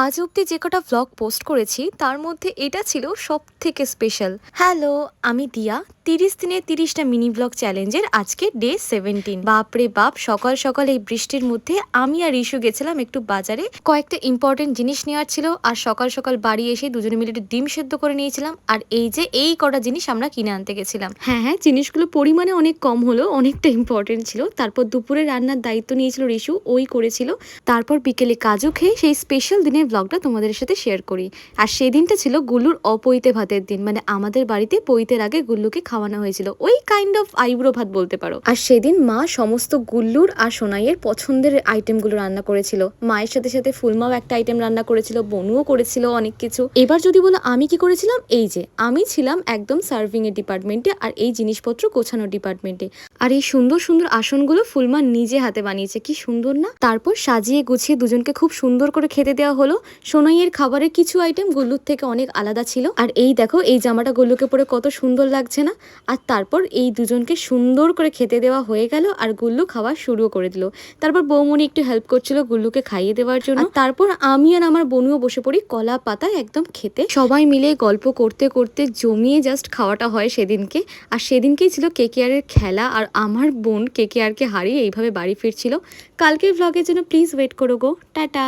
আজ অব্দি যে কটা ভ্লগ পোস্ট করেছি তার মধ্যে এটা ছিল সব থেকে স্পেশাল। হ্যালো, আমি দিয়া। 30 দিনে 30টা মিনি ব্লগ চ্যালেঞ্জের আজকে ডে 17। বাপরে বাপ, সকাল সকাল এই বৃষ্টির মধ্যে আমি আর ইস্যু গেছিলাম একটু বাজারে, কয়েকটা ইম্পর্টেন্ট জিনিস নেওয়ার ছিল। আর সকাল সকাল বাড়ি এসে দুজনে মিলে একটু ডিম সেদ্ধ করে নিয়েছিলাম। আর এই যে এই কটা জিনিস আমরা কিনে আনতে গেছিলাম। হ্যাঁ হ্যাঁ, জিনিসগুলো পরিমাণে অনেক কম হলো, অনেকটা ইম্পর্টেন্ট ছিল। তারপর দুপুরে রান্নার দায়িত্ব নিয়েছিল রিশু, ওই করেছিল। তারপর বিকেলে কাজু খেয়ে সেই স্পেশাল দিনের ব্লগটা তোমাদের সাথে শেয়ার করি। আর সেই দিনটা ছিল গুল্লুর অপৈতে ভাতের দিন, মানে আমাদের বাড়িতে পৈতের আগে গুল্লুকে খাওয়ানো হয়েছিল, ওই কাইন্ড অফ আইবুড়ো ভাত বলতে পারো। আর সেদিন মা সমস্ত গুল্লুর আর সোনাইয়ের পছন্দের আইটেমগুলো রান্না করেছিল। মায়ের সাথে সাথে ফুলমাও একটা আইটেম রান্না করেছিল, বনুও করেছিল অনেক কিছু। এবার যদি বলো আমি কি করেছিলাম, এই যে আমি ছিলাম একদম সার্ভিং এর ডিপার্টমেন্টে আর এই জিনিসপত্র গোছানোর ডিপার্টমেন্টে। আর এই সুন্দর সুন্দর আসনগুলো ফুলমা নিজে হাতে বানিয়েছে, কি সুন্দর না। তারপর সাজিয়ে গুছিয়ে দুজনকে খুব সুন্দর করে খেতে দেওয়া হলো। সোনাইয়ের খাবারের কিছু আইটেম গুল্লুর থেকে অনেক আলাদা ছিল। আর এই দেখো, এই জামাটা গুল্লুকে পরে কত সুন্দর লাগছে না। আর তারপর এই দুজনকে সুন্দর করে খেতে দেওয়া হয়ে গেল আর গুল্লু খাওয়া শুরু করে দিল। তারপর বৌমনি একটু হেল্প করছিল গুল্লুকে খাইয়ে দেওয়ার জন্য। তারপর আমি আর আমার বনুও বসে পড়ি কলা পাতায় একদম খেতে। সবাই মিলে গল্প করতে করতে জমিয়ে জাস্ট খাওয়াটা হয় সেদিনকে। আর সেদিনকেই ছিল কেকেআরের খেলা, আর আমার বোন কেকেআরকে হারিয়ে এইভাবে বাড়ি ফিরছিল। কালকের ভ্লগের জন্য প্লিজ ওয়েট করো গো। টাটা।